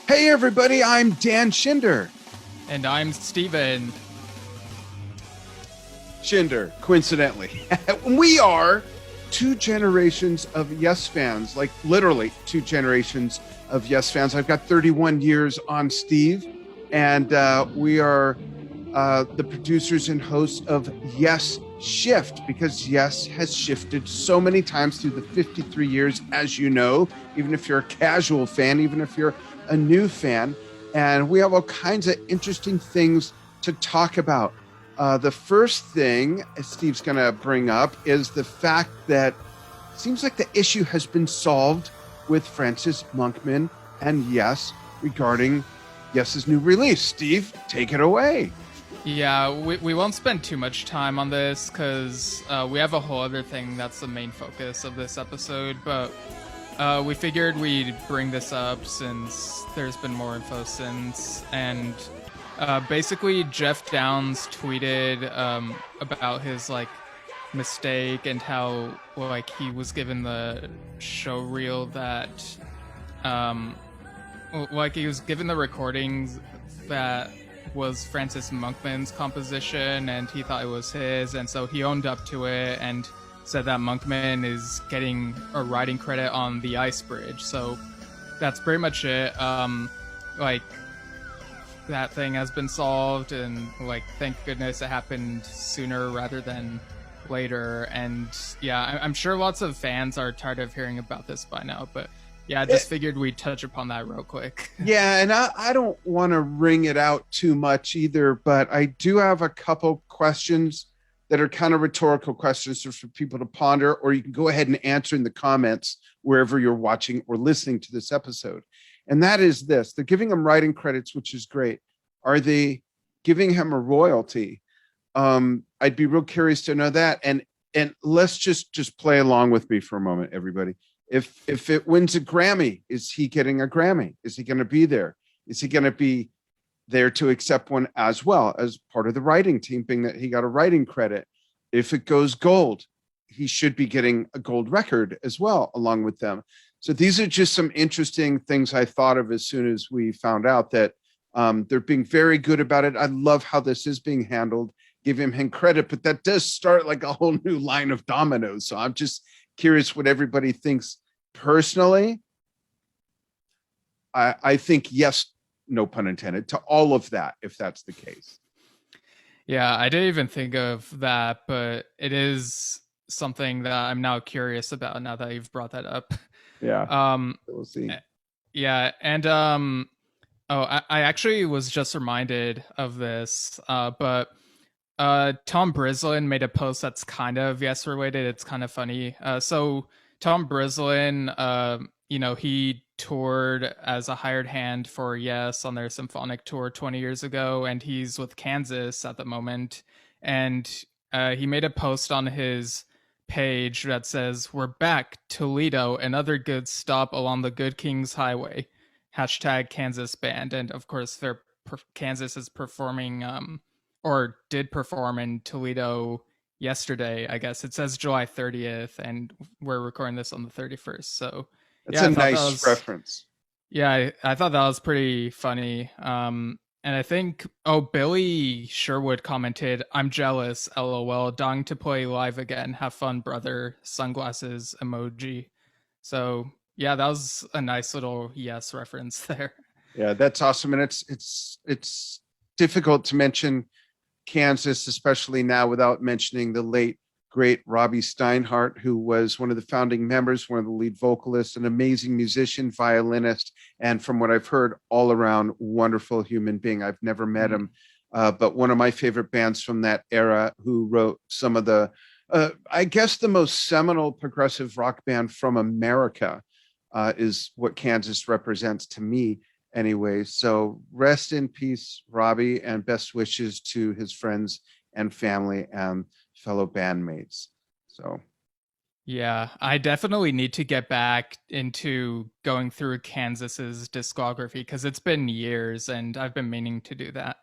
Hey everybody, I'm Dan Schinder. And I'm Steven. Schinder, coincidentally. We are two generations of Yes fans, like literally two generations of Yes fans. I've got 31 years on Steve, and we are the producers and hosts of Yesshift, because Yes has shifted so many times through the 53 years, as you know, even if you're a casual fan, even if you're a new fan. And we have all kinds of interesting things to talk about. The first thing Steve's going to bring up is the fact that it seems like the issue has been solved with Francis Monkman and Yes regarding Yes's new release. Steve, take it away. Yeah, we won't spend too much time on this because we have a whole other thing that's the main focus of this episode, but we figured we'd bring this up since there's been more info since. And basically, Jeff Downs tweeted about his mistake and how he was given the show reel that he was given the recordings that was Francis Monkman's composition, and he thought it was his, and so he owned up to it and said that Monkman is getting a writing credit on the Ice Bridge. So that's pretty much it. That thing has been solved, and thank goodness it happened sooner rather than later. And yeah, I'm sure lots of fans are tired of hearing about this by now, but yeah, I just figured we'd touch upon that real quick. Yeah, and I don't want to wring it out too much either, but I do have a couple questions that are kind of rhetorical questions for people to ponder, or you can go ahead and answer in the comments wherever you're watching or listening to this episode. And that is this: they're giving him writing credits, which is great. Are they giving him a royalty? I'd be real curious to know that. And let's just play along with me for a moment, everybody. If it wins a Grammy, is he getting a Grammy? Is he going to be there? Is he going to be there to accept one as well as part of the writing team, being that he got a writing credit? If it goes gold, he should be getting a gold record as well along with them. So these are just some interesting things I thought of as soon as we found out that they're being very good about it. I love how this is being handled. Give him credit, but that does start like a whole new line of dominoes. So I'm just curious what everybody thinks. Personally, I think yes, no pun intended, to all of that, if that's the case. Yeah, I didn't even think of that, but it is something that I'm now curious about now that you've brought that up. Yeah. We'll see. Yeah, and I actually was just reminded of this, but Tom Brislin made a post that's kind of Yes related. It's kind of funny. So Tom Brislin, he toured as a hired hand for Yes on their symphonic tour 20 years ago, and he's with Kansas at the moment. And he made a post on his page that says, "We're back, Toledo, another good stop along the Good Kings Highway. Hashtag Kansas band." And of course, Kansas is performing, or did perform in Toledo yesterday, I guess. It says July 30th, and we're recording this on the 31st. So that's a nice reference. Yeah, I thought that was pretty funny. And I think, Billy Sherwood commented, "I'm jealous, LOL, dying to play live again. Have fun, brother. Sunglasses emoji." So yeah, that was a nice little Yes reference there. Yeah, that's awesome. And it's difficult to mention Kansas, especially now, without mentioning the late, great Robbie Steinhardt, who was one of the founding members, one of the lead vocalists, an amazing musician, violinist, and from what I've heard, all around wonderful human being. I've never met him, but one of my favorite bands from that era, who wrote some of the, I guess the most seminal progressive rock band from America, is what Kansas represents to me. Anyway, so rest in peace, Robbie, and best wishes to his friends and family and fellow bandmates. So yeah, I definitely need to get back into going through Kansas's discography because it's been years and I've been meaning to do that.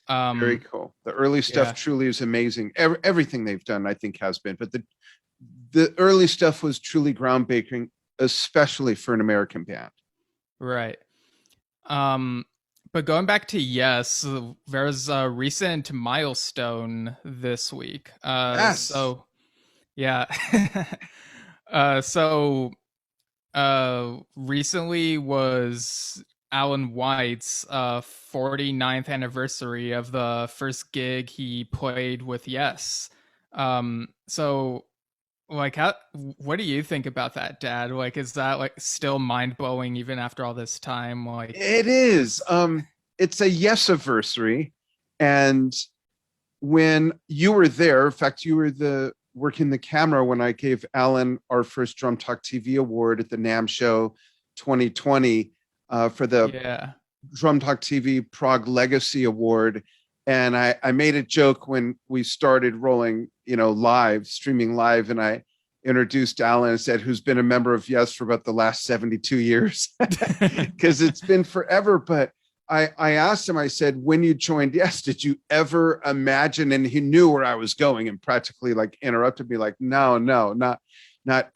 Very cool. The early stuff truly is amazing. Everything they've done, I think, has been, but the early stuff was truly groundbreaking, especially for an American band. Right. Um, but going back to Yes, there's a recent milestone this week. Yes. Yeah. So recently was Alan White's 49th anniversary of the first gig he played with Yes. So like how what do you think about that, Dad? Like is that like still mind-blowing even after all this time? Like It is. It's a yes anniversary, and when you were there, in fact, you were the working the camera when I gave Alan our first Drum Talk TV award at the NAM show 2020 for the yeah. Drum Talk TV Prague Legacy Award. And I made a joke when we started rolling, live, streaming live, and I introduced Alan and said, who's been a member of Yes for about the last 72 years, because it's been forever. But I asked him, I said, when you joined Yes, did you ever imagine? And he knew where I was going and practically like interrupted me, like, no, not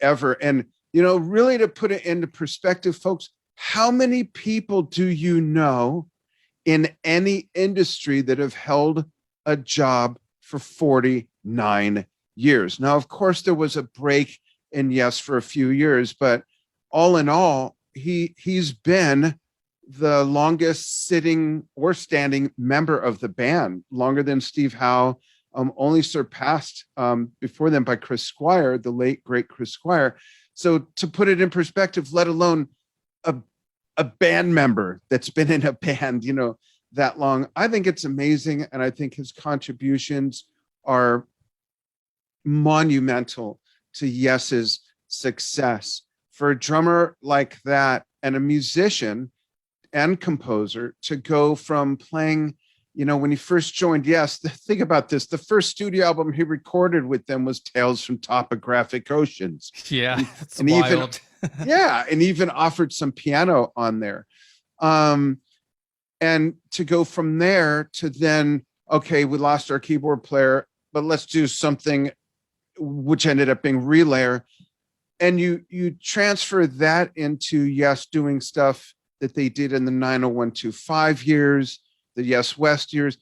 ever. And, really to put it into perspective, folks, how many people do you know in any industry that have held a job for 49 years? Now, of course, there was a break in Yes for a few years, but all in all, he's been the longest sitting or standing member of the band, longer than Steve Howe, only surpassed before then by Chris Squire, the late great Chris Squire. So to put it in perspective, let alone a a band member that's been in a band, that long. I think it's amazing. And I think his contributions are monumental to Yes's success. For a drummer like that and a musician and composer to go from playing, when he first joined Yes, think about this. The first studio album he recorded with them was Tales from Topographic Oceans. Yeah, And, it's and even, wild. yeah, and even offered some piano on there. Um, and to go from there to then, okay, we lost our keyboard player, but let's do something which ended up being Relayer. And you transfer that into Yes doing stuff that they did in the 90125 years, the Yes West years.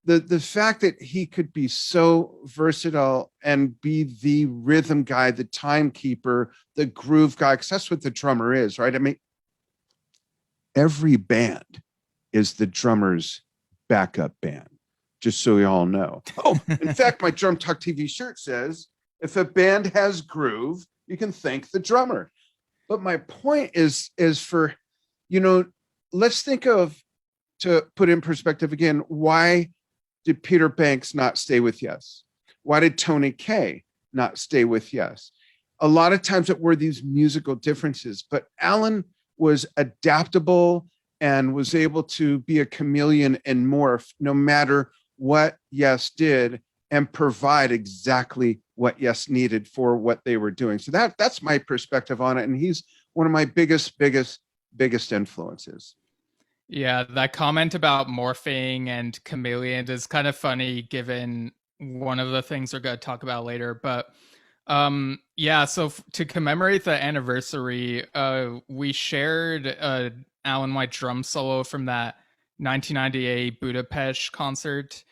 The fact that he could be so versatile and be the rhythm guy, the timekeeper, the groove guy, because that's what the drummer is, right? I mean, every band is the drummer's backup band, just so you all know. Oh, in fact, my Drum Talk TV shirt says, if a band has groove, you can thank the drummer. But my point is for, let's think of, to put in perspective again, why did Peter Banks not stay with Yes? Why did Tony Kaye not stay with Yes? A lot of times it were these musical differences, but Alan was adaptable and was able to be a chameleon and morph no matter what Yes did and provide exactly what Yes needed for what they were doing. So that's my perspective on it. And he's one of my biggest influences. Yeah, that comment about morphing and chameleon is kind of funny given one of the things we're going to talk about later. But yeah, so to commemorate the anniversary, we shared Alan White drum solo from that 1998 Budapest concert.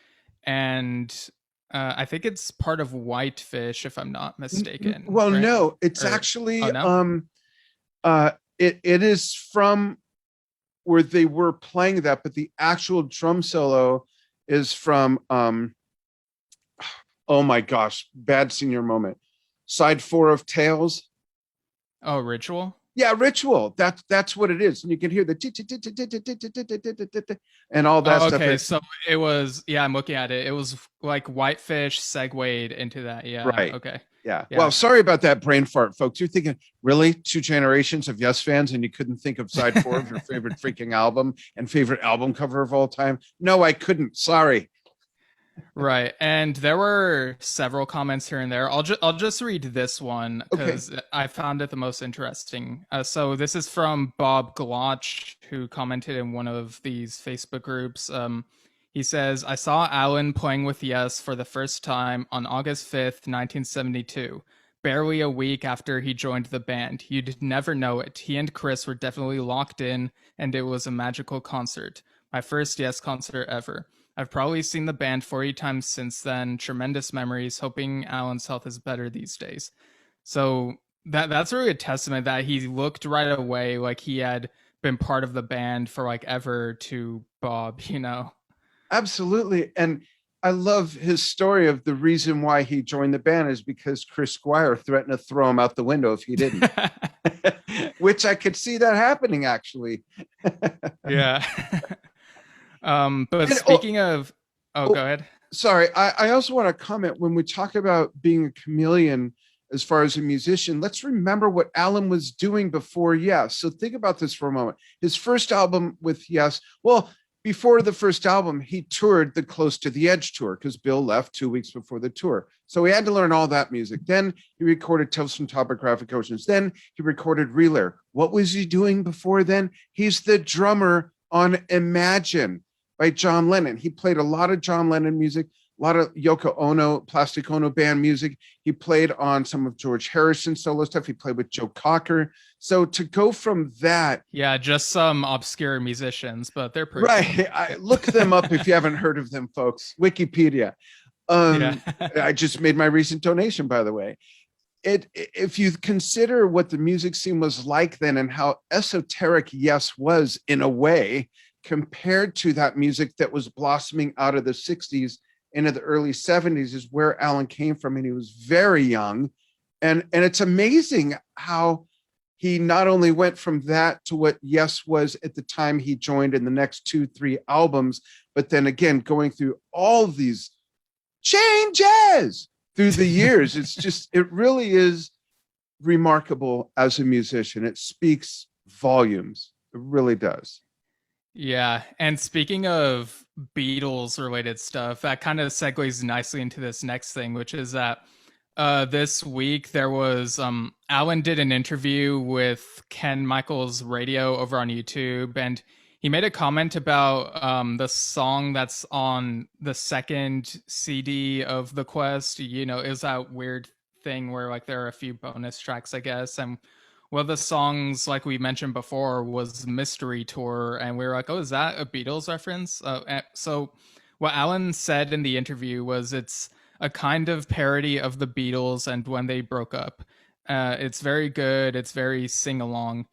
And I think it's part of Whitefish, if I'm not mistaken, Well, right? no, it's Or, oh, actually no? it is from where they were playing that, but the actual drum solo is from oh my gosh, bad senior moment. Side 4 of Tales. Oh, Ritual? Yeah, Ritual. That's what it is. And you can hear the and all that Oh, stuff. okay. So it was, yeah, I'm looking at it. It was like Whitefish segued into that. Yeah. Right. Okay. Yeah. Well, Yeah. sorry about that brain fart, folks. You're thinking, really? 2 generations of Yes fans, and you couldn't think of side 4 of your favorite freaking album and favorite album cover of all time? No, I couldn't. Sorry. Right. And there were several comments here and there. I'll just read this one Okay. because I found it the most interesting. So this is from Bob Glotch, who commented in one of these Facebook groups. He says, I saw Alan playing with Yes for the first time on August 5th, 1972. barely a week after he joined the band. You'd never know it. He and Chris were definitely locked in, and it was a magical concert. My first Yes concert ever. I've probably seen the band 40 times since then. Tremendous memories. Hoping Alan's health is better these days. So that's really a testament that he looked right away like he had been part of the band for like ever to Bob, you know. Absolutely. And I love his story of the reason why he joined the band is because Chris Squire threatened to throw him out the window if he didn't, which I could see that happening actually. Yeah. But And, oh, speaking of, oh, oh, go ahead. sorry. I also want to comment when we talk about being a chameleon as far as a musician, let's remember what Alan was doing before Yes. So think about this for a moment. His first album with Yes, well, before the first album, he toured the Close to the Edge tour because Bill left 2 weeks before the tour. So he had to learn all that music. Then he recorded Tales from Topographic Oceans. Then he recorded Relayer. What was he doing before then? He's the drummer on Imagine by John Lennon. He played a lot of John Lennon music, a lot of Yoko Ono, Plastic Ono band music. He played on some of George Harrison's solo stuff. He played with Joe Cocker. So to go from that, yeah, just some obscure musicians, but they're pretty right? cool. Look them up if you haven't heard of them, folks. Wikipedia. Yeah. I just made my recent donation, by the way. If you consider what the music scene was like then and how esoteric Yes was in a way compared to that music that was blossoming out of the 60s into the early 70s is where Alan came from, and he was very young. And it's amazing how he not only went from that to what Yes was at the time he joined in the next 2-3 albums, but then again going through all these changes through the years. It's just, it really is remarkable as a musician. It speaks volumes. It really does. Yeah, and speaking of Beatles related stuff, that kind of segues nicely into this next thing, which is that this week there was Alan did an interview with Ken Michaels Radio over on YouTube, and he made a comment about the song that's on the second CD of the Quest. You know, is that weird thing where like there are a few bonus tracks, I guess, and one of the songs, like we mentioned before, was Mystery Tour, and we were like, "Oh, is that a Beatles reference?" So, what Alan said in the interview was, "It's a kind of parody of the Beatles and when they broke up. It's very good. It's very sing along."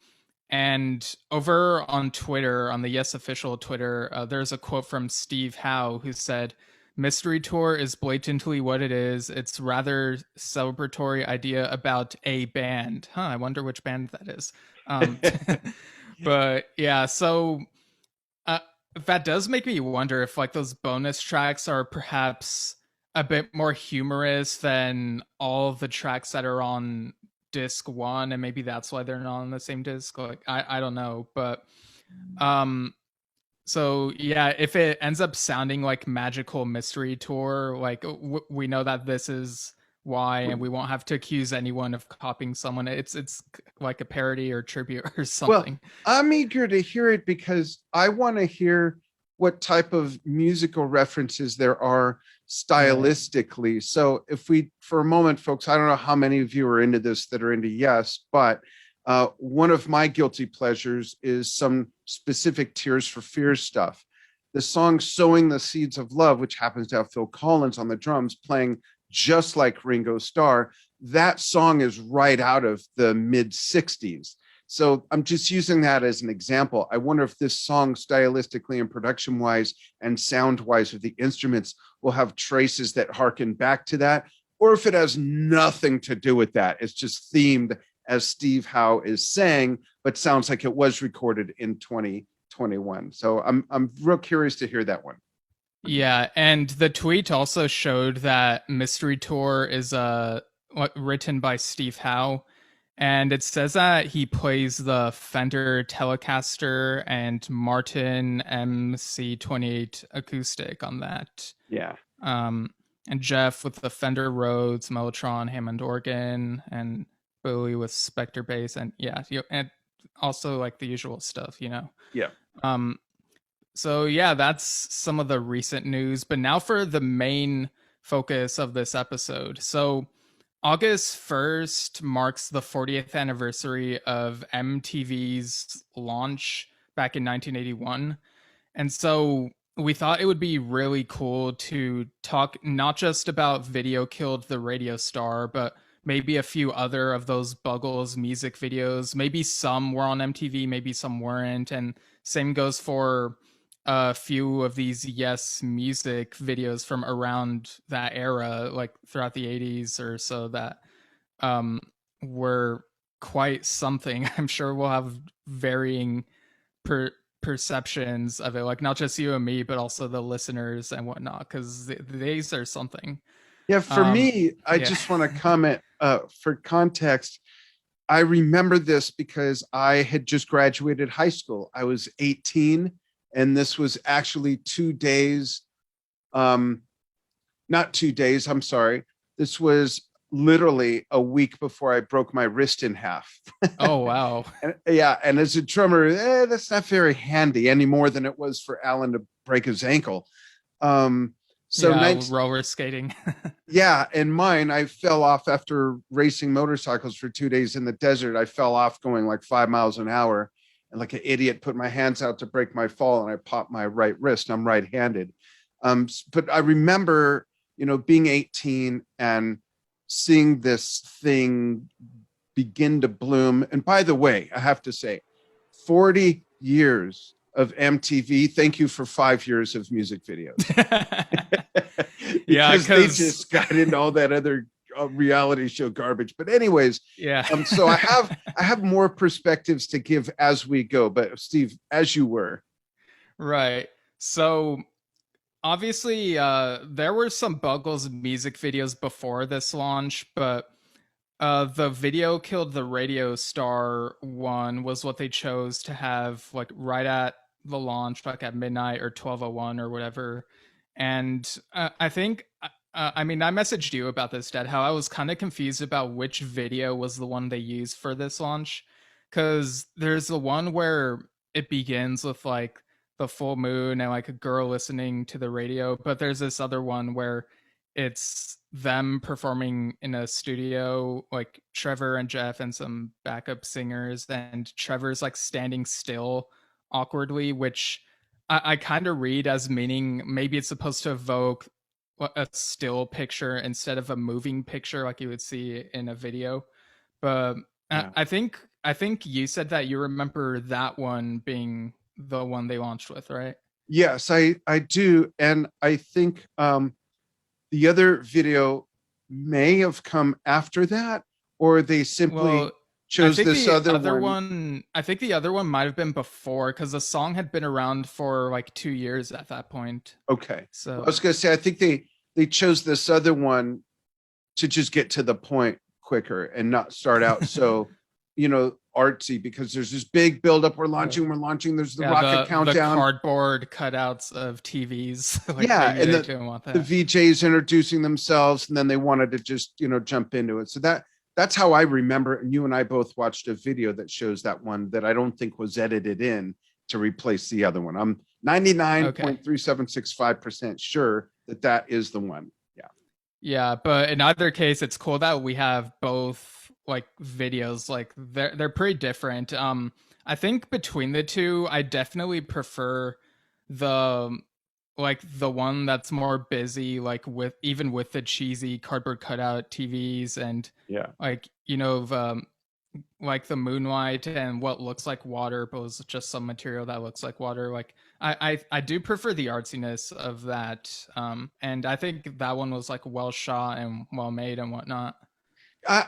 And over on Twitter, on the Yes Official Twitter, there's a quote from Steve Howe who said, "Mystery Tour is blatantly what it is. It's rather celebratory idea about a band." Huh, I wonder which band that is. Um, but yeah, so uh, that does make me wonder if like those bonus tracks are perhaps a bit more humorous than all of the tracks that are on disc one, and maybe that's why they're not on the same disc. Like I don't know, but um so yeah, if it ends up sounding like Magical Mystery Tour, like we know that this is why, and we won't have to accuse anyone of copying someone. It's like a parody or tribute or Well, something. I'm eager to hear it because I want to hear what type of musical references there are Right. stylistically. So, if we, for a moment, folks, I don't know how many of you are into this that are into Yes, but one of my guilty pleasures is some specific Tears for Fears stuff. The song Sowing the Seeds of Love, which happens to have Phil Collins on the drums playing just like Ringo Starr, that song is right out of the mid 60s. So I'm just using that as an example. I wonder if this song stylistically and production wise and sound wise of the instruments will have traces that harken back to that, or if it has nothing to do with that. It's just themed as Steve Howe is saying, but sounds like it was recorded in 2021. So I'm real curious to hear that one. Yeah, and the tweet also showed that Mystery Tour is written by Steve Howe, and it says that he plays the Fender Telecaster and Martin MC28 acoustic on that. Yeah. Um, and Jeff with the Fender Rhodes, Mellotron, Hammond organ, and Bowie with Spectre bass, and yeah, and also like the usual stuff, you know. Yeah. Um, so yeah, that's some of the recent news. But now for the main focus of this episode. So August 1st marks the 40th anniversary of MTV's launch back in 1981. And so we thought it would be really cool to talk not just about Video Killed the Radio Star, but maybe a few other of those Buggles music videos. Maybe some were on MTV, maybe some weren't. And same goes for a few of these Yes music videos from around that era, like throughout the 80s or so, that um, were quite something. I'm sure we'll have varying per- perceptions of it, like not just you and me, but also the listeners and whatnot, because these are something. Yeah, for Um, me, I yeah. just want to comment for context. I remember this because I had just graduated high school. I was 18, and this was actually 2 days, um, not 2 days, I'm sorry. This was literally a week before I broke my wrist in half. Oh wow. And yeah, and as a drummer, that's not very handy any more than it was for Alan to break his ankle. Um, so Yeah, 19, roller skating. yeah, and mine, I fell off after racing motorcycles for 2 days in the desert. I fell off going like 5 miles an hour, and like an idiot, put my hands out to break my fall, and I popped my right wrist. I'm right-handed. But I remember, being 18 and seeing this thing begin to bloom. And by the way, I have to say, 40 years of MTV. Thank you for 5 years of music videos. Yeah, Because they because just got into all that other reality show garbage. But anyways, yeah. so I have more perspectives to give as we go. But Steve, as you were. Right. So obviously, there were some Buggles music videos before this launch, but the Video Killed the Radio Star one was what they chose to have like right at the launch, like at midnight or 12:01 or whatever. And I think, I mean, I messaged you about this, Dad, how I was kind of confused about which video was the one they used for this launch. Because there's the one where it begins with like the full moon and like a girl listening to the radio, but there's this other one where it's them performing in a studio, like Trevor and Jeff and some backup singers, and Trevor's like standing still awkwardly, which I kind of read as meaning maybe it's supposed to evoke a still picture instead of a moving picture like you would see in a video. But Yeah. I think you said that you remember that one being the one they launched with, right? Yes, I do. And I think the other video may have come after that, or they simply Well, chose this other one. I think the other one might have been before because the song had been around for like 2 years at that point. Okay. Well, I So was going to say, I think they chose this other one to just get to the point quicker and not start out so, artsy, because there's this big buildup. We're launching. There's the yeah, rocket the countdown. cardboard cutouts of TVs. Like Yeah, maybe and they the didn't want the that. VJs introducing themselves, and then they wanted to just jump into it. So that's how I remember. And you and I both watched a video that shows that one that I don't think was edited in to replace the other one. I'm Okay. 99.3765% sure that is the one. Yeah. Yeah, but in either case, it's cool that we have both like videos. Like they're pretty different. I think between the two, I definitely prefer the like the one that's more busy, like with even with the cheesy cardboard cutout TVs and Yeah. like like the moonlight and what looks like water, but was just some material that looks like water. Like I do prefer the artsiness of that, and I think that one was like well shot and well made and whatnot. Uh,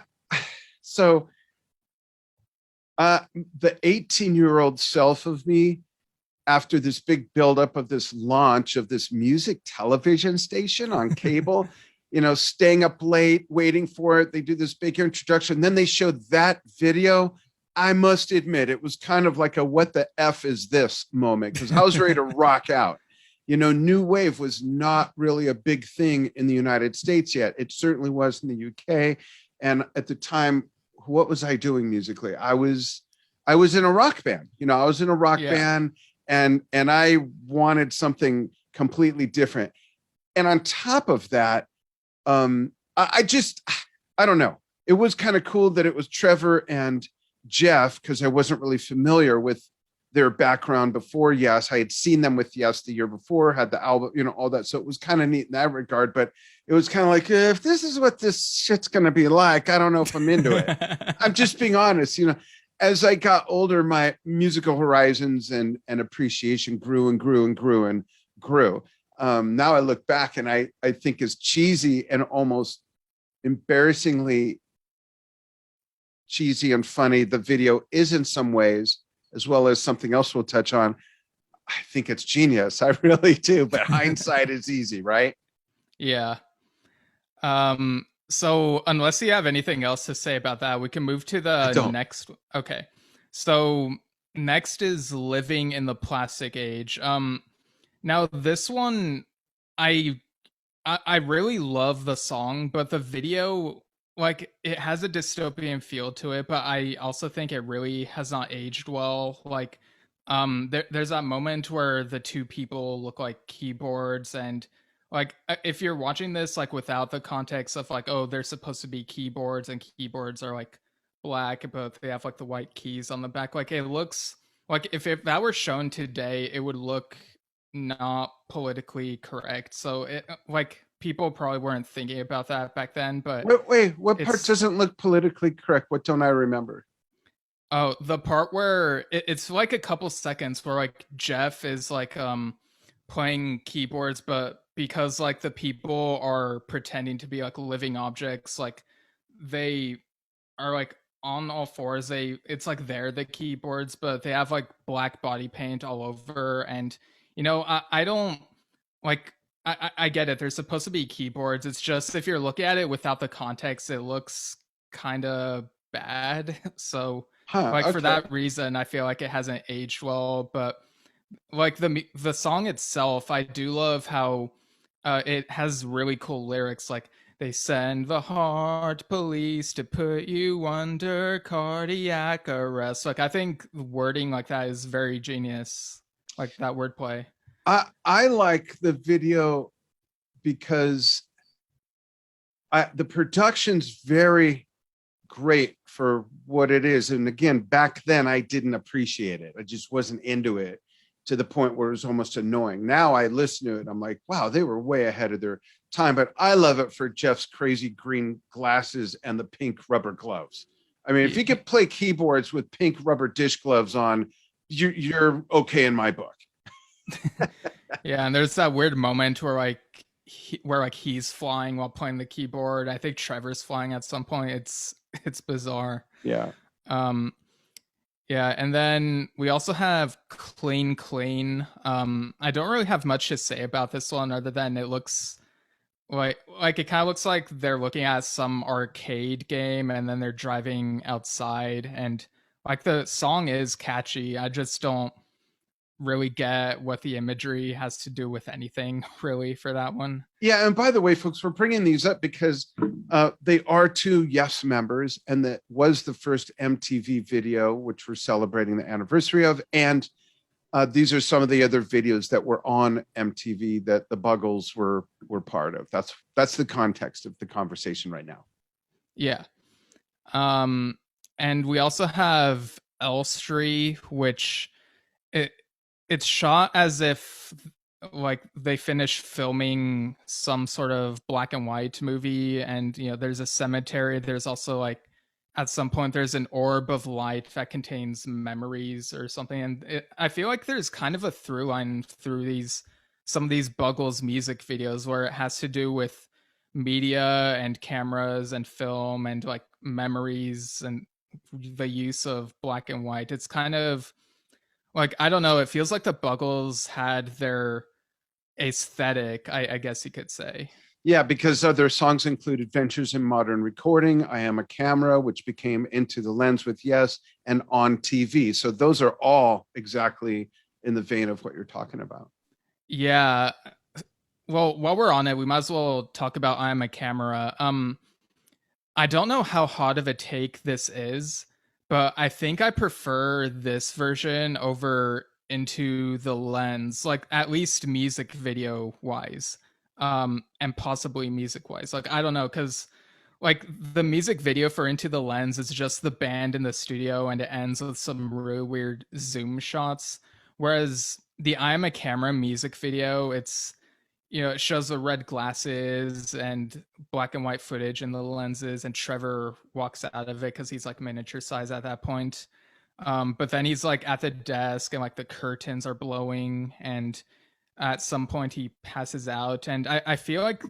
so uh, the 18-year-old self of me, after this big buildup of this launch of this music television station on cable, staying up late, waiting for it. They do this big introduction. Then they show that video. I must admit, it was kind of like a what the F is this moment, because I was ready to rock out. New wave was not really a big thing in the United States yet. It certainly was in the UK. And at the time, what was I doing musically? I was in a rock band. I was in a rock Yeah. band, and I wanted something completely different. And on top of that, I just I don't know. It was kind of cool that it was Trevor and Jeff because I wasn't really familiar with their background before Yes. I had seen them with Yes the year before, had the album, all that. So it was kind of neat in that regard. But it was kind of like, if this is what this shit's going to be like, I don't know if I'm into it. I'm just being honest. As I got older, my musical horizons and appreciation grew and grew and grew and grew. Now I look back and I think as cheesy and almost embarrassingly cheesy and funny the video is in some ways, as well as something else we'll touch on. I think it's genius. I really do. But hindsight is easy, right? Yeah. So unless you have anything else to say about that, we can move to I the don't. next. Okay. So next is Living in the Plastic Age. Now this one, I I really love the song, but the video, like, it has a dystopian feel to it, but I also think it really has not aged well. Like, there's that moment where the two people look like keyboards, and like, if you're watching this like without the context of like, oh, they're supposed to be keyboards, and keyboards are like black, but they have like the white keys on the back. Like, it looks like if that were shown today, it would look not politically correct. So it like people probably weren't thinking about that back then, but Wait, what part it's doesn't look politically correct? What don't I remember? oh, the part where it's like a couple seconds where like Jeff is like playing keyboards, but because like the people are pretending to be like living objects, like they are like on all fours. It's like they're the keyboards, but they have like black body paint all over. And I don't like I get it. They're supposed to be keyboards. It's just if you're looking at it without the context, it looks kind of bad. So Huh. like for Okay. that reason, I feel like it hasn't aged well. But like the song itself, I do love how it has really cool lyrics. Like they send the heart police to put you under cardiac arrest. Like I think wording like that is very genius. Like that wordplay. I like the video because the production's very great for what it is. And again, back then I didn't appreciate it. I just wasn't into it to the point where it was almost annoying. Now I listen to it and I'm like, wow, they were way ahead of their time. But I love it for Jeff's crazy green glasses and the pink rubber gloves. I mean, if Yeah. you could play keyboards with pink rubber dish gloves on, you're okay in my book. Yeah, and there's that weird moment where where like he's flying while playing the keyboard. I think Trevor's flying at some point. It's bizarre. Yeah. Um yeah, and then we also have Clean Clean. I don't really have much to say about this one other than it looks like it kind of looks like they're looking at some arcade game and then they're driving outside, and like the song is catchy. I just don't really get what the imagery has to do with anything really for that one. Yeah, and by the way, folks, we're bringing these up because they are two Yes members, and that was the first MTV video, which we're celebrating the anniversary of. And these are some of the other videos that were on MTV that the Buggles were part of. That's the context of the conversation right now. Yeah. Um and we also have Elstree, which it it's shot as if like they finished filming some sort of black and white movie, and there's a cemetery. There's also like at some point there's an orb of light that contains memories or something, and I feel like there's kind of a through line through these some of these Buggles music videos where it has to do with media and cameras and film and like memories and the use of black and white. It's kind of like I don't know. It feels like the Buggles had their aesthetic, I guess you could say. Yeah, because other songs include Adventures in Modern Recording, I Am a Camera, which became Into the Lens with Yes, and On TV. So those are all exactly in the vein of what you're talking about. Yeah. Well, while we're on it, we might as well talk about I Am a Camera. I don't know how hot of a take this is, but I think I prefer this version over Into the Lens, like at least music video wise, and possibly music wise. Like I don't know, because like the music video for Into the Lens is just the band in the studio and it ends with some really weird zoom shots. Whereas the I Am a Camera music video, it's, you know, it shows the red glasses and black and white footage in the lenses, and Trevor walks out of it because he's like miniature size at that point. But then he's like at the desk and like the curtains are blowing, and at some point he passes out. And I feel like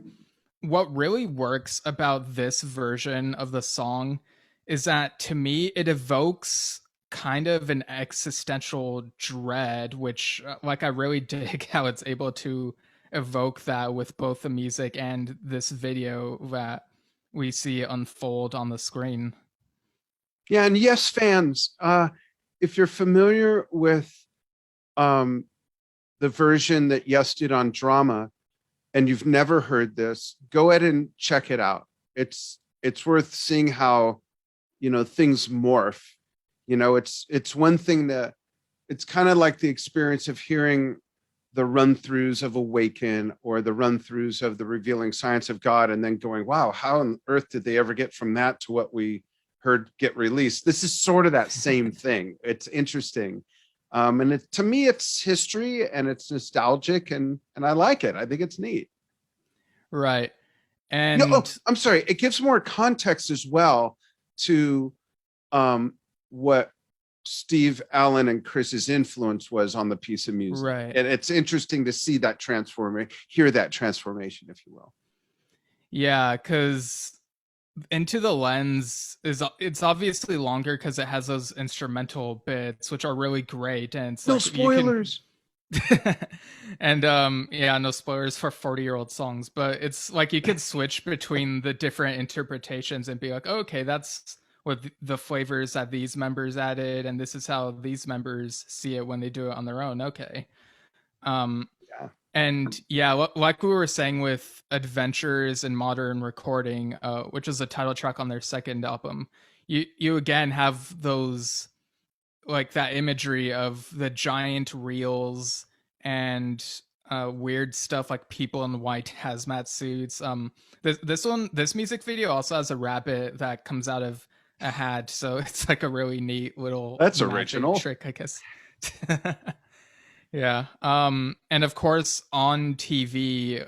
what really works about this version of the song is that to me it evokes kind of an existential dread, which like I really dig how it's able to evoke that with both the music and this video that we see unfold on the screen. Yeah, and yes, fans, if you're familiar with um, the version that Yes did on Drama, and you've never heard this, go ahead and check it out. It's worth seeing how, you know, things morph. You know, it's one thing that it's kind of like the experience of hearing the run-throughs of Awaken or the run-throughs of the Revealing Science of God, and then going, wow, how on earth did they ever get from that to what we heard get released? This is sort of that same thing. It's interesting. And to me, it's history and it's nostalgic, and I like it. I think it's neat. Right. No, oh, And I'm sorry. It gives more context as well to what Steve Allen and Chris's influence was on the piece of music. right. And it's interesting to see that transformation, hear that transformation, if you will. Yeah, cuz Into the Lens is it's obviously longer cuz it has those instrumental bits which are really great, and it's No like you can spoilers. and yeah, no spoilers for 40-year-old songs, but it's like you could switch between the different interpretations and be like, oh, okay, that's what the flavors that these members added, and this is how these members see it when they do it on their own. Okay. um Yeah. and yeah, like we were saying with Adventures in Modern Recording, which is the title track on their second album, you again have those, like that imagery of the giant reels and weird stuff like people in white hazmat suits. This music video also has a rabbit that comes out of a hat, so it's like a really neat little That's magic original. trick, I guess. Yeah. And of course, on TV,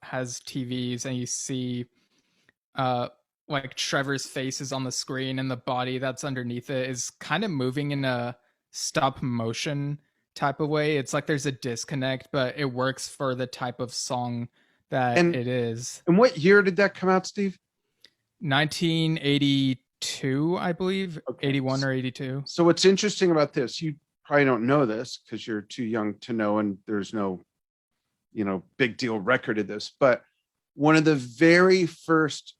has TVs, and you see uh like Trevor's face is on the screen and the body that's underneath it is kind of moving in a stop motion type of way. It's like there's a disconnect, but it works for the type of song that And it is. and what year did that come out, Steve? 1982, I believe, Okay. 81 or 82. So what's interesting about this, you probably don't know this because you're too young to know, and there's no, you know, big deal record of this, but one of the very first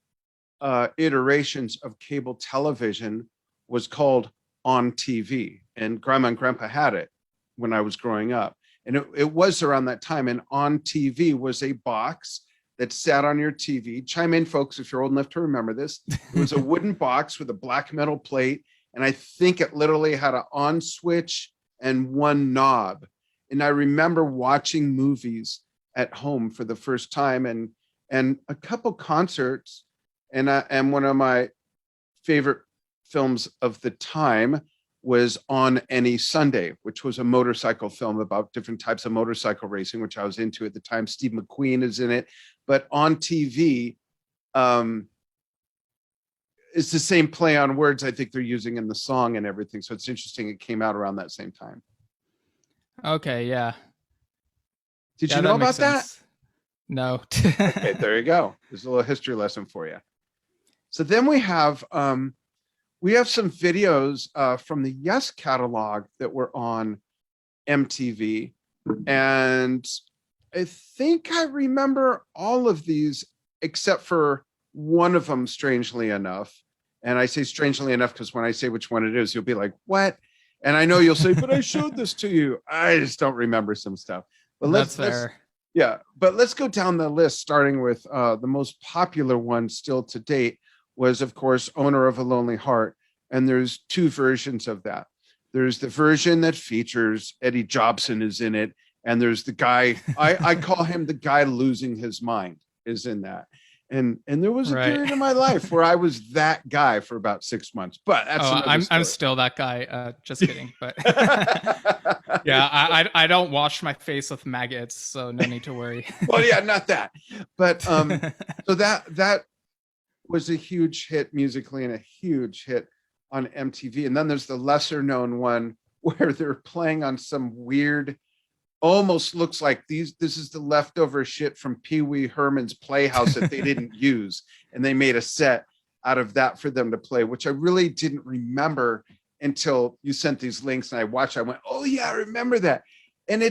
iterations of cable television was called On TV, and Grandma and Grandpa had it when I was growing up, and it was around that time. And On TV was a box that sat on your TV. Chime in, folks, if you're old enough to remember this. It was a wooden box with a black metal plate, and I think it literally had an on switch and one knob. And I remember watching movies at home for the first time, and a couple concerts, and one of my favorite films of the time was On Any Sunday, which was a motorcycle film about different types of motorcycle racing, which I was into at the time. Steve McQueen is in it, but On TV is the same play on words I think they're using in the song and everything. So it's interesting. It came out around that same time. Okay, yeah. Did Yeah, you know that makes about that? sense. No. Okay, there you go. There's a little history lesson for you. So then we have some videos from the Yes catalog that were on MTV, and I think I remember all of these except for one of them, strangely enough. And I say strangely enough because when I say which one it is, you'll be like, "What?" And I know you'll say, "But I showed this to you." I just don't remember some stuff. But That's let's fair. yeah, but let's go down the list, starting with the most popular one still to date was, of course, Owner of a Lonely Heart. And there's two versions of that. There's the version that features Eddie Jobson is in it. And there's the guy, I call him the guy losing his mind is in that. And there was a Right. period in my life where I was that guy for about 6 months, but that's Oh, another I'm story. still that guy. Just kidding. But yeah, I don't wash my face with maggots, so no need to worry. Well, yeah, not that, but so that was a huge hit musically and a huge hit on MTV. And then there's the lesser known one where they're playing on some weird, almost looks like this is the leftover shit from Pee Wee Herman's Playhouse that they didn't use, and they made a set out of that for them to play, which I really didn't remember until you sent these links and I watched. I went, oh yeah, I remember that. And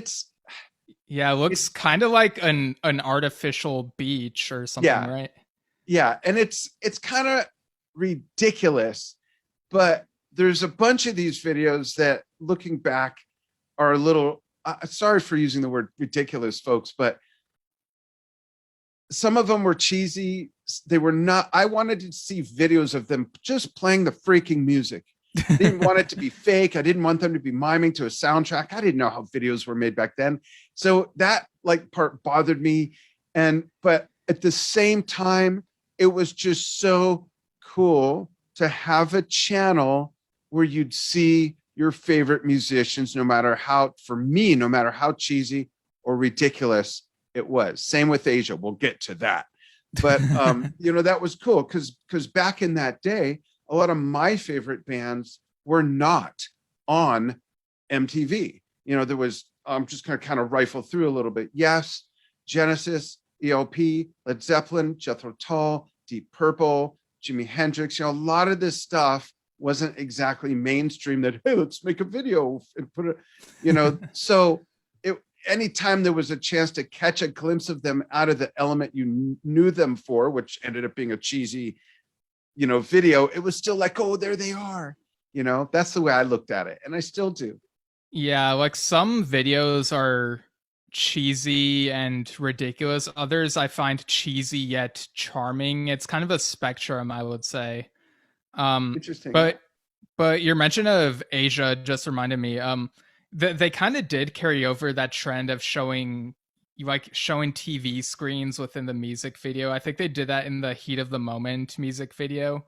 Yeah, it looks it's kind of like an artificial beach or something, yeah, right? yeah, and it's kind of ridiculous, but there's a bunch of these videos that, looking back, are a little. Sorry for using the word ridiculous, folks, but some of them were cheesy. They were not. I wanted to see videos of them just playing the freaking music. I didn't want it to be fake. I didn't want them to be miming to a soundtrack. I didn't know how videos were made back then. So that like part bothered me. But at the same time, it was just so cool to have a channel where you'd see your favorite musicians, no matter how, for me, no matter how cheesy or ridiculous it was. Same with Asia. We'll get to that. But that was cool because back in that day, a lot of my favorite bands were not on MTV. There was, I'm just going to kind of rifle through a little bit. Yes, Genesis, ELP, Led Zeppelin, Jethro Tull, Deep Purple, Jimi Hendrix. A lot of this stuff wasn't exactly mainstream that, hey, let's make a video and put it, so anytime there was a chance to catch a glimpse of them out of the element you knew them for, which ended up being a cheesy video, it was still like, oh, there they are. That's the way I looked at it, and I still do. Yeah, like some videos are cheesy and ridiculous. Others I find cheesy yet charming. It's kind of a spectrum, I would say. Um, Interesting. Yeah. but your mention of Asia just reminded me. They kind of did carry over that trend of showing TV screens within the music video. I think they did that in the Heat of the Moment music video.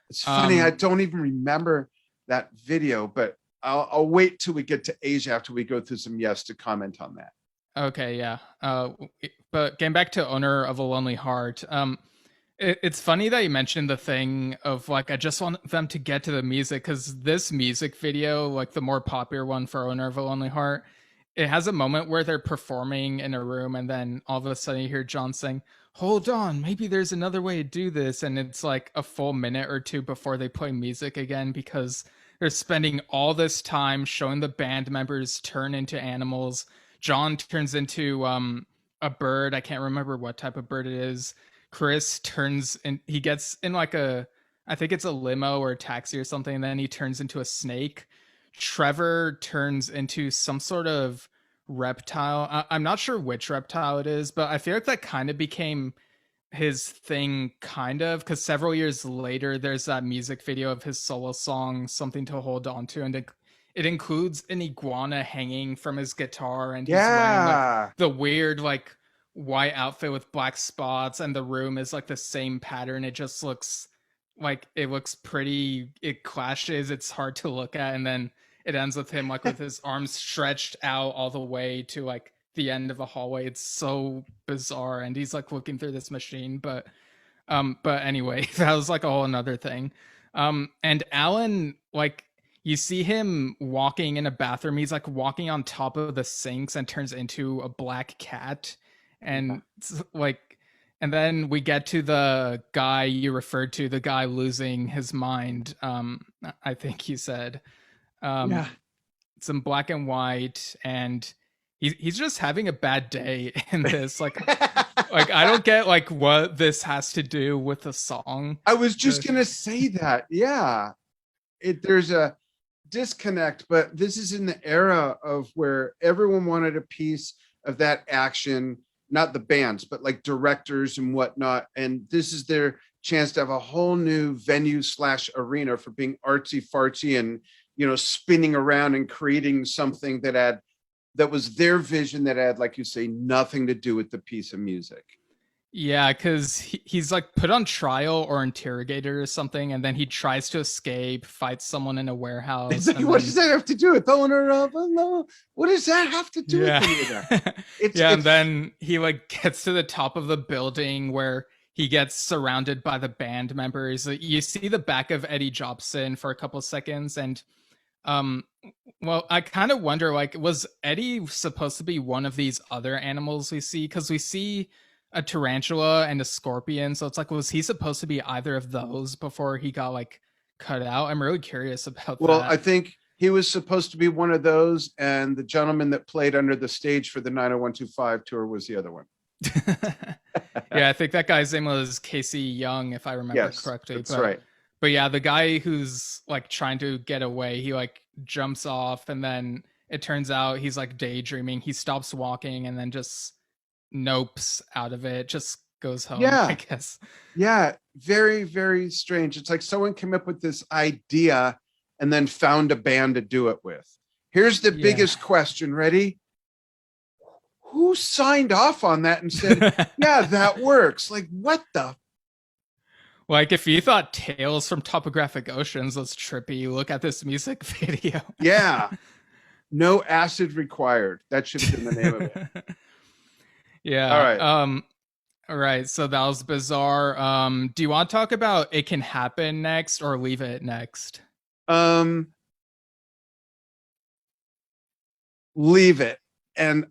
It's funny, I Um, don't even remember that video, but I'll wait till we get to Asia after we go through some yes to comment on that. okay, yeah. But getting back to Owner of a Lonely Heart, it's funny that you mentioned the thing of like, I just want them to get to the music because this music video, like the more popular one for Owner of a Lonely Heart, it has a moment where they're performing in a room and then all of a sudden you hear John saying, hold on, maybe there's another way to do this. And it's like a full minute or two before they play music again because they're spending all this time showing the band members turn into animals. John turns into a bird. I can't remember what type of bird it is. Chris turns in, he gets in like I think it's a limo or a taxi or something, and then he turns into a snake. Trevor turns into some sort of reptile. I'm not sure which reptile it is, but I feel like that kind of became his thing, kind of, because several years later, there's that music video of his solo song, Something to Hold On to, and it includes an iguana hanging from his guitar, and he's wearing like Yeah. the weird, like, white outfit with black spots, and the room is like the same pattern. It just looks like it looks pretty, it clashes, it's hard to look at, and then it ends with him like with his arms stretched out all the way to like the end of the hallway. It's so bizarre, and he's like looking through this machine. But anyway, that was like a whole another thing. And Alan, like, you see him walking in a bathroom. He's like walking on top of the sinks and turns into a black cat. Yeah. And like, and then we get to the guy you referred to, the guy losing his mind. I think you said, Yeah. um, some black and white, and he's just having a bad day in this. Like I don't get like what this has to do with the song. I was just gonna say that. Yeah. There's a disconnect, but this is in the era of where everyone wanted a piece of that action, not the bands, but like directors and whatnot. And this is their chance to have a whole new venue slash arena for being artsy fartsy and, spinning around and creating something that was their vision that had, like you say, nothing to do with the piece of music. Yeah, because he's like put on trial or interrogated or something, and then he tries to escape, fights someone in a It's warehouse, like, and what does then that have to do with owner of a law? What does that have to do with yeah, any of that? It's yeah, and it's then he like gets to the top of the building where he gets surrounded by the band members. You see the back of Eddie Jobson for a couple of seconds, and um, well, I kind of wonder, like, was Eddie supposed to be one of these other animals we see? Because we see a tarantula and a scorpion, so it's like, was he supposed to be either of those before he got like cut out? I'm really curious about well, I that. think he was supposed to be one of those, and the gentleman that played under the stage for the 90125 tour was the other one. Yeah, I think that guy's name was Casey Young, if I remember Yes, correctly. that's right. But yeah, the guy who's like trying to get away, he like jumps off, and then it turns out he's like daydreaming. He stops walking and then just nopes out of it, just goes home, I Yeah, guess. yeah, very, very strange. It's like someone came up with this idea and then found a band to do it with. Here's the Yeah. biggest question. Ready? Who signed off on that and said, yeah, that works? Like, what the? Like if you thought Tales from Topographic Oceans was trippy, look at this music video. Yeah, no acid required. That should have been the name of it. All Yeah. right. All right. So that was bizarre. Do you want to talk about It Can Happen next or leave it next? Um, leave it. And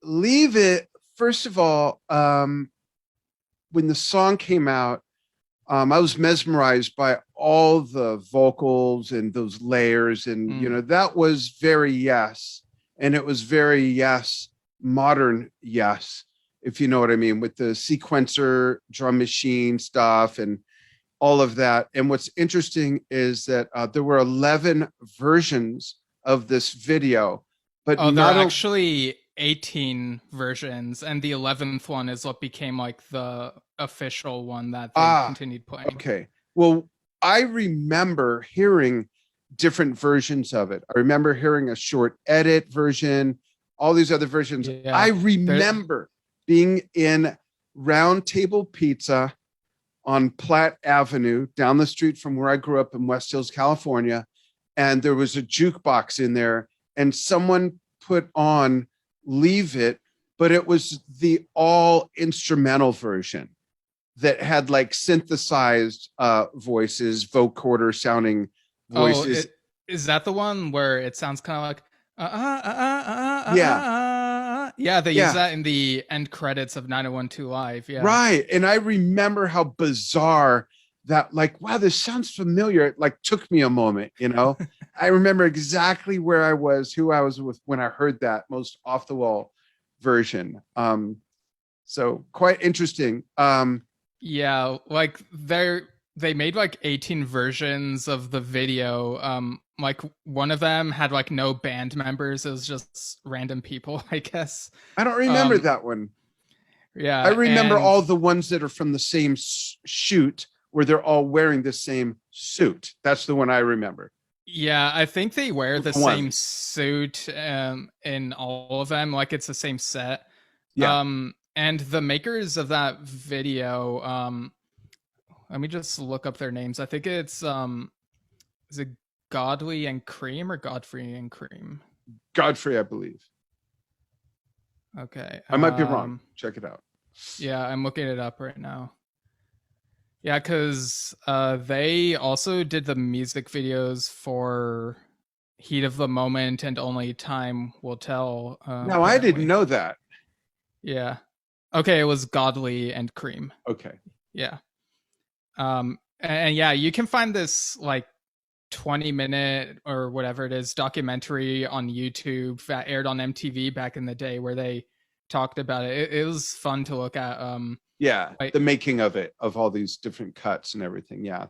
leave it, first of all, when the song came out, I was mesmerized by all the vocals and those layers. And, Mm. that was very Yes. And it was very Yes, modern Yes, if you know what I mean, with the sequencer drum machine stuff and all of that. And what's interesting is that there were 11 versions of this video, but Oh, there are not a, actually 18 versions, and the 11th one is what became like the official one that they ah, continued playing. okay. Well, I remember hearing different versions of it. I remember hearing a short edit version, all these other versions. I Yeah. There remember being in Round Table Pizza on Platt Avenue, down the street from where I grew up in West Hills, California. And there was a jukebox in there, and someone put on Leave It, but it was the all instrumental version that had like synthesized voices, vocoder sounding Oh, voices. is that the one where it sounds kind of like Yeah, yeah, they use yeah, that in the end credits of 9012 Live. Yeah. right. And I remember how bizarre that, like, wow, this sounds familiar. It like took me a moment. I remember exactly where I was, who I was with when I heard that most off the wall version. So quite interesting. Yeah, like they made like 18 versions of the video. Like one of them had like no band members. It was just random people, I guess. I don't remember Um that one. I yeah, remember and all the ones that are from the same shoot where they're all wearing the same suit. That's the one I remember. yeah, I think they wear the The same one. suit in all of them, like it's the same set. Yeah. And the makers of that video, let me just look up their names. I think it's is it Godly and Cream or Godfrey and Cream? Godfrey, I believe. Okay. I might be wrong. Check it out. Yeah, I'm looking it up right now. Yeah, because they also did the music videos for Heat of the Moment and Only Time Will Tell, No, I didn't apparently. know that. Yeah. Okay, it was Godly and Cream. Okay. Yeah. And yeah, you can find this like 20-minute or whatever it is documentary on YouTube that aired on MTV back in the day where they talked about it. It was fun to look at. Yeah. Like The making of it, of all these different cuts and everything. Yeah.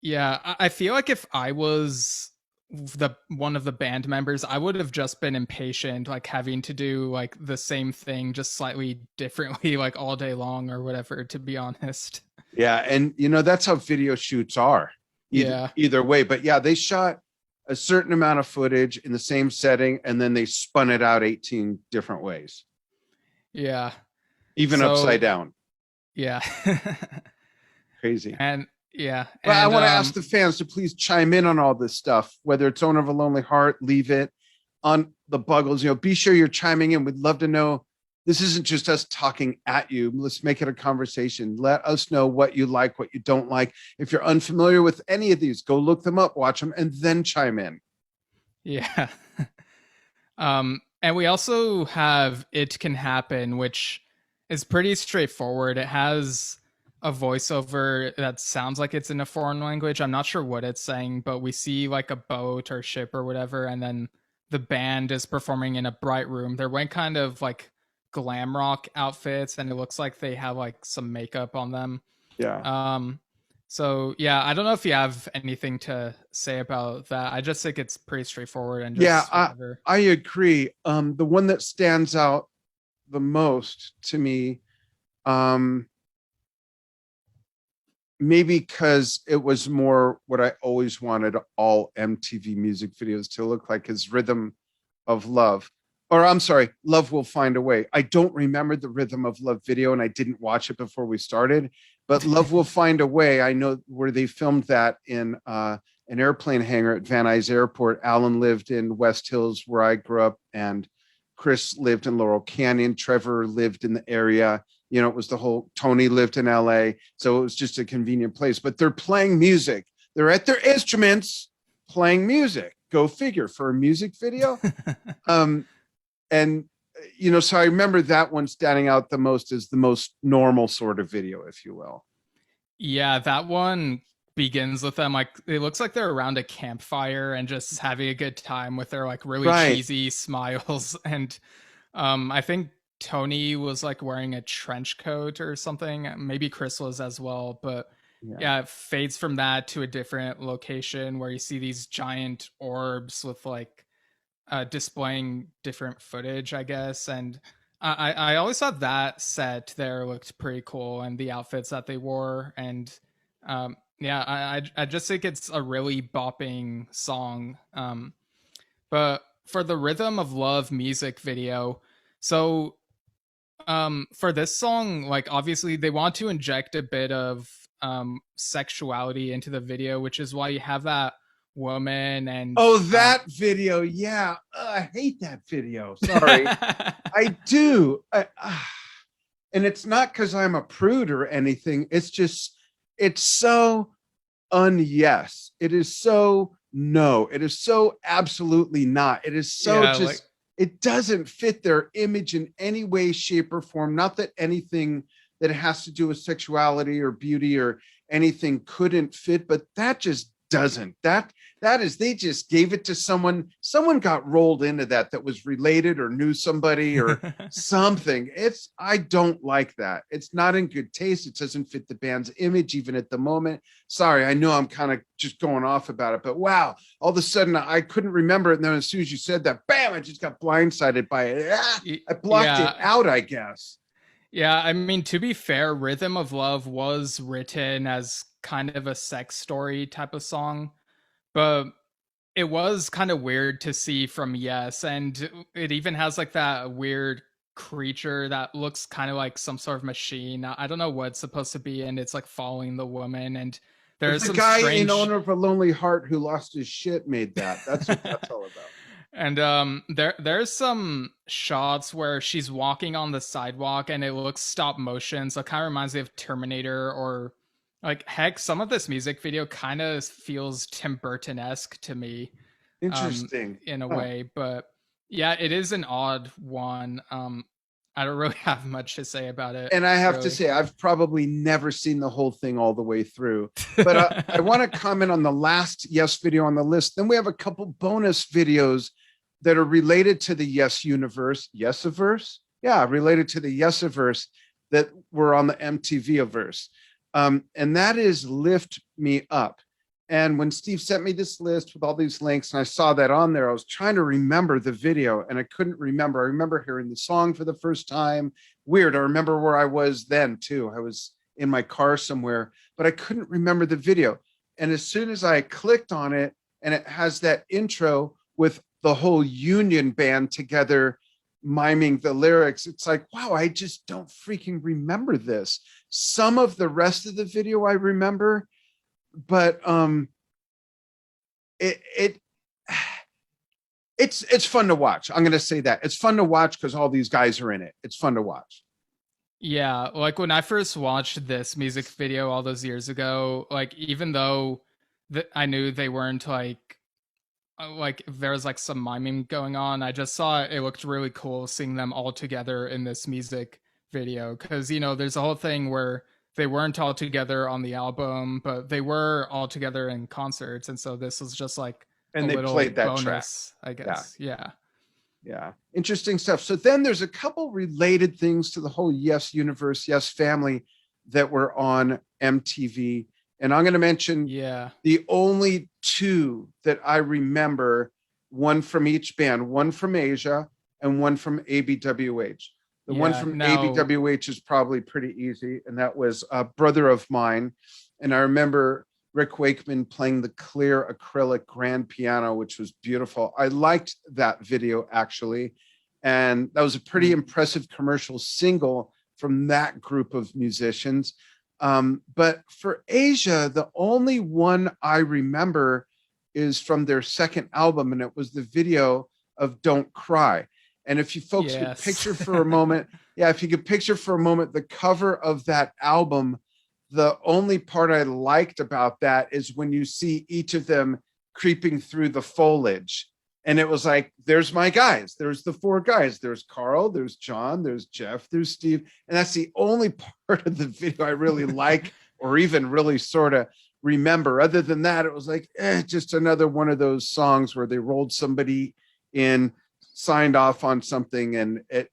yeah, I feel like if I was the one of the band members, I would have just been impatient, like having to do like the same thing just slightly differently, like all day long or whatever, to be honest. Yeah. And, that's how video shoots are Yeah. either way. But yeah, they shot a certain amount of footage in the same setting and then they spun it out 18 different ways, Yeah. even upside So down. Yeah. Crazy. And yeah, But I and want to ask the fans to please chime in on all this stuff, whether it's Owner of a Lonely Heart, Leave It, on the Buggles. Be sure you're chiming in. We'd love to know. This isn't just us talking at you. Let's make it a conversation. Let us know what you like, what you don't like. If you're unfamiliar with any of these, go look them up, watch them, and then chime in. yeah. And we also have It Can Happen, which is pretty straightforward. It has a voiceover that sounds like it's in a foreign language. I'm not sure what it's saying, but we see like a boat or ship or whatever, and then the band is performing in a bright room. They're wearing kind of like glam rock outfits, and it looks like they have like some makeup on them. Yeah. Um, so yeah, I don't know if you have anything to say about that. I just think it's pretty straightforward and Yeah, just whatever. I agree. The one that stands out the most to me, um, maybe because it was more what I always wanted all MTV music videos to look like, is Rhythm of Love. Or I'm sorry, Love Will Find a Way. I don't remember the Rhythm of Love video and I didn't watch it before we started, but Love Will Find a Way, I know where they filmed that in an airplane hangar at Van Nuys Airport. Alan lived in West Hills where I grew up, and Chris lived in Laurel Canyon. Trevor lived in the area. It was the whole, Tony lived in LA. So it was just a convenient place, but they're playing music. They're at their instruments playing music. Go figure, for a music video. Um, and so I remember that one standing out the most as the most normal sort of video, if you will. Yeah, that one begins with them like it looks like they're around a campfire and just having a good time with their like really Right. cheesy smiles. And I think Tony was like wearing a trench coat or something. Maybe Chris was as well, but Yeah. yeah, it fades from that to a different location where you see these giant orbs with like displaying different footage, I guess. And I always thought that set there looked pretty cool, and the outfits that they wore. And yeah, I just think it's a really bopping song. But for the Rhythm of Love music video, so for this song, like obviously they want to inject a bit of sexuality into the video, which is why you have that woman and Oh, that video. Yeah. I hate that video. Sorry. I do. And it's not because I'm a prude or anything. It's just, it's so yes. It is so no. It is so absolutely not. It is so yeah, like just, it doesn't fit their image in any way, shape, or form. Not that anything that has to do with sexuality or beauty or anything couldn't fit, but that just doesn't. That is, they just gave it to someone got rolled into that was related or knew somebody or something. I don't like that. It's not in good taste. It doesn't fit the band's image even at the moment. Sorry, I know I'm kind of just going off about it, but wow, all of a sudden I couldn't remember it, and then as soon as you said that, bam, I just got blindsided by it. I blocked it yeah. out, I guess. Yeah, I mean, to be fair, Rhythm of Love was written as kind of a sex story type of song, but it was kind of weird to see from Yes. And it even has like that weird creature that looks kind of like some sort of machine. I don't know what it's supposed to be, and it's like following the woman. And It's there's the some guy in strange Owner of a Lonely Heart who lost his shit made that. That's what that's all about. and there's some shots where she's walking on the sidewalk and it looks stop motion, so it kind of reminds me of Terminator, or like heck, some of this music video kind of feels Tim Burton-esque to me, Interesting. in a Huh. way. But yeah, it is an odd one. I don't really have much to say about it, And I have to really. say, I've probably never seen the whole thing all the way through. But I want to comment on the last Yes video on the list. Then we have a couple bonus videos that are related to the Yes universe, Yessiverse. Yeah, related to the Yessiverse that were on the MTV verse. And that is Lift Me Up. And when Steve sent me this list with all these links and I saw that on there, I was trying to remember the video and I couldn't remember. I remember hearing the song for the first time. Weird. I remember where I was then too. I was in my car somewhere, but I couldn't remember the video. And as soon as I clicked on it, and it has that intro with the whole Union band together miming the lyrics. It's like, wow, I just don't freaking remember this. Some of the rest of the video I remember, but it it's fun to watch. I'm gonna say that it's fun to watch because all these guys are in it. It's fun to watch. Yeah, like when I first watched this music video all those years ago, like even though I knew they weren't like there was like some miming going on, I just saw it looked really cool seeing them all together in this music video because there's a whole thing where they weren't all together on the album, but they were all together in concerts, and so this was just like a And they little played that track. bonus, I Yeah. guess. Yeah. Yeah. Interesting stuff. So then there's a couple related things to the whole Yes universe, Yes family that were on MTV. And I'm going to mention Yeah. the only two that I remember, one from each band, one from Asia and one from ABWH. The one Yeah. from Now, ABWH is probably pretty easy, and that was a brother of mine. And I remember Rick Wakeman playing the clear acrylic grand piano, which was beautiful. I liked that video actually. And that was a pretty impressive commercial single from that group of musicians. But for Asia, the only one I remember is from their second album, and it was the video of Don't Cry. And if you folks could yes. picture for a moment, yeah, if you could picture for a moment the cover of that album, the only part I liked about that is when you see each of them creeping through the foliage. And it was like, there's my guys. There's the four guys. There's Carl, there's John, there's Jeff, there's Steve. And that's the only part of the video I really like or even really sort of remember. Other than that, it was like, just another one of those songs where they rolled somebody in, signed off on something, and it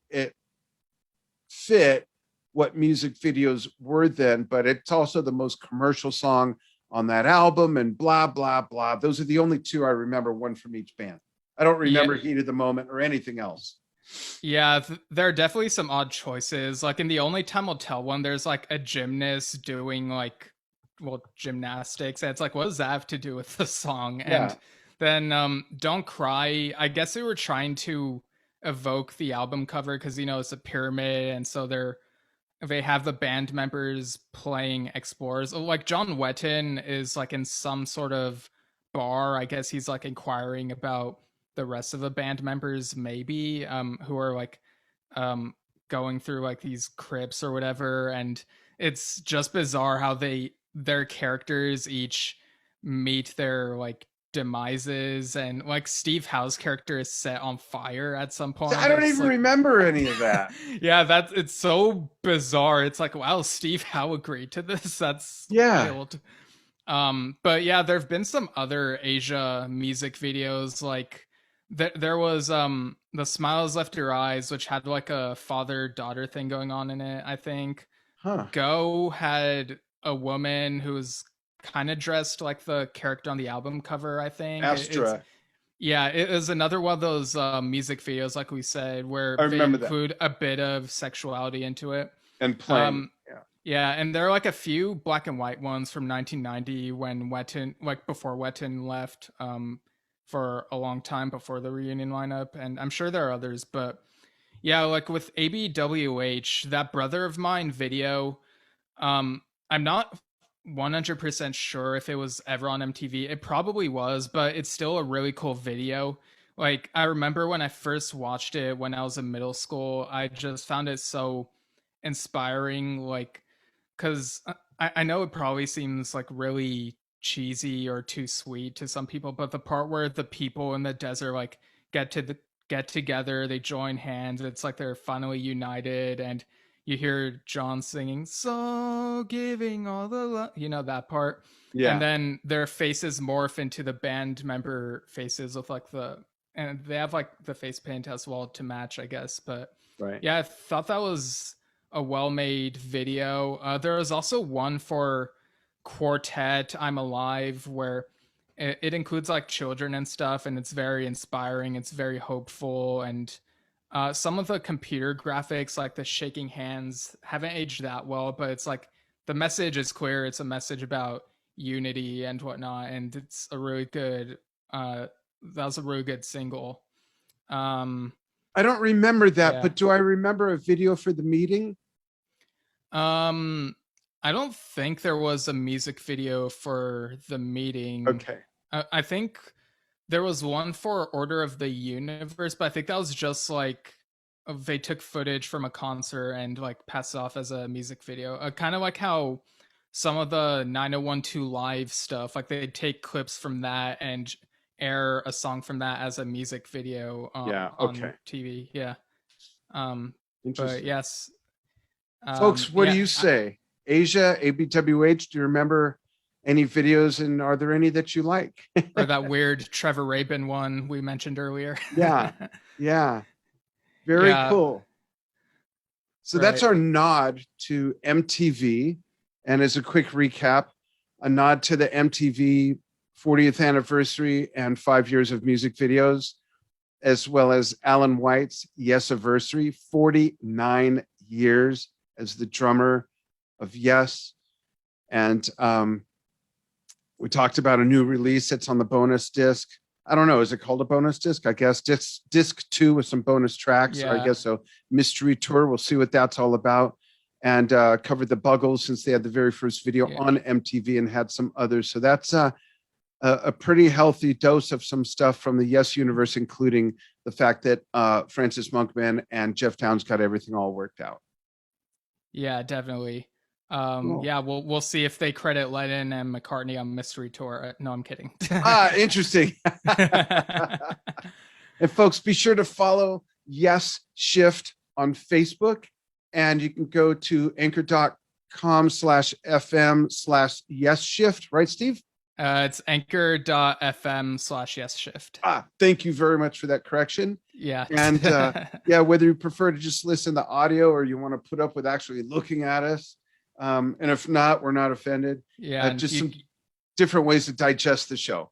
fit what music videos were then, but it's also the most commercial song on that album and blah, blah, blah. Those are the only two I remember, one from each band. I don't Yeah. remember Heat of the Moment or anything else. Yeah, there are definitely some odd choices. Like in the Only Time Will Tell one, there's like a gymnast doing like, well, gymnastics. And it's like, what does that have to do with the song? And Yeah. then Don't Cry, I guess they were trying to evoke the album cover because it's a pyramid, and so they have the band members playing Explorers. Like John Wetton is like in some sort of bar. I guess he's like inquiring about the rest of the band members, maybe, who are like um, going through like these crypts or whatever. And it's just bizarre how their characters each meet their like demises, and like Steve Howe's character is set on fire at some I point. don't It's even like remember any of that. yeah, it's so bizarre. It's like, wow, Steve Howe agreed to this. That's Yeah. wild. But yeah, there have been some other Asia music videos. Like there was The Smiles Left Your Eyes, which had like a father-daughter thing going on in it, I think. Huh. Go had a woman who was kind of dressed like the character on the album cover, I think. It's Astra. yeah, it is another one of those music videos, like we said, where I they remember that. include a bit of sexuality into it. And playing. Um, Yeah. yeah, and there are like a few black and white ones from 1990 when Wetton, like before Wetton left, for a long time before the reunion lineup, and I'm sure there are others, but yeah, like with ABWH, that Brother of Mine video, I'm not 100% sure if it was ever on MTV. It probably was, but it's still a really cool video. Like I remember when I first watched it when I was in middle school, I just found it so inspiring, like because I know it probably seems like really cheesy or too sweet to some people, but the part where the people in the desert like get to the get together, they join hands, it's like they're finally united, and you hear John singing, "So giving all the love," that part, and Yeah. then their faces morph into the band member faces with like and they have like the face paint as well to match, I guess, but Right. yeah, I thought that was a well-made video. There was also one for Quartet, I'm Alive, where it includes like children and stuff, and it's very inspiring. It's very hopeful, and some of the computer graphics, like the shaking hands, haven't aged that well. But it's like the message is clear. It's a message about unity and whatnot, and it's a really good. That was a really good single. Um, I don't remember that, Yeah. but do I remember a video for the meeting? Um, I don't think there was a music video for the meeting. Okay. I think there was one for Order of the Universe, but I think that was just like they took footage from a concert and like passed it off as a music video. Kind of like how some of the 9012 live stuff, like they take clips from that and air a song from that as a music video Yeah. on Okay. TV. Yeah. Um, but Interesting. yes. Folks, what do Yeah. you say? Asia, ABWH, do you remember any videos and are there any that you like? Or that weird Trevor Rabin one we mentioned earlier. Yeah. Yeah. Very Yeah. cool. So that's Right. our nod to MTV. And as a quick recap, a nod to the MTV 40th anniversary and 5 years of music videos, as well as Alan White's Yes anniversary, 49 years as the drummer of Yes. And we talked about a new release that's on the bonus disc. I don't know. Is it called a bonus disc? I guess disc 2 with some bonus tracks, or I Yeah. guess so. Mystery tour. We'll see what that's all about. And covered the Buggles since they had the very first video Yeah. on MTV and had some others. So that's a pretty healthy dose of some stuff from the Yes universe, including the fact that Francis Monkman and Jeff Towns got everything all worked out. Yeah, definitely. Cool. Yeah, we'll see if they credit Lennon and McCartney on Mystery Tour. No, I'm kidding. Interesting. And folks, be sure to follow Yesshift on Facebook. And you can go to anchor.com/FM/Yesshift, right, Steve? It's anchor.fm/Yesshift. Thank you very much for that correction. Yeah. And yeah, whether you prefer to just listen to audio or you want to put up with actually looking at us. And if not, we're not offended. Yeah. Just some different ways to digest the show.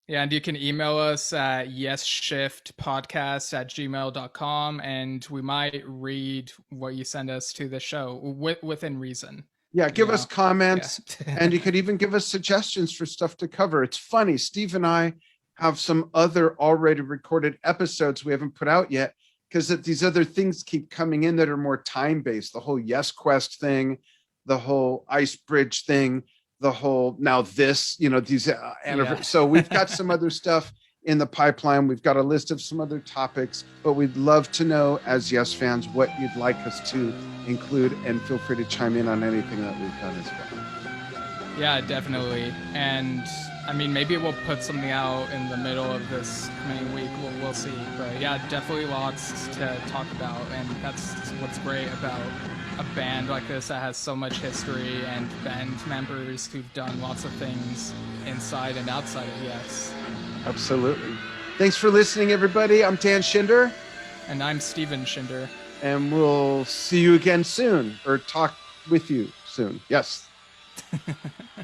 Yeah, and you can email us at yesshiftpodcast@gmail.com, and we might read what you send us to the show within reason. Yeah, give us comments, Yeah. and you could even give us suggestions for stuff to cover. It's funny, Steve and I have some other already recorded episodes we haven't put out yet because these other things keep coming in that are more time-based. The whole Yes Quest thing, the whole Ice Bridge thing, the whole now this, these anniversaries. So we've got some other stuff in the pipeline. We've got a list of some other topics, but we'd love to know as Yes fans what you'd like us to include, and feel free to chime in on anything that we've done as well. Yeah, definitely. And I mean, maybe we'll put something out in the middle of this coming week. We'll see. But yeah, definitely lots to talk about, and that's what's great about a band like this that has so much history and band members who've done lots of things inside and outside of Yes. Absolutely. Thanks for listening, everybody. I'm Dan Schinder. And I'm Steven Schinder. And we'll see you again soon, or talk with you soon. Yes.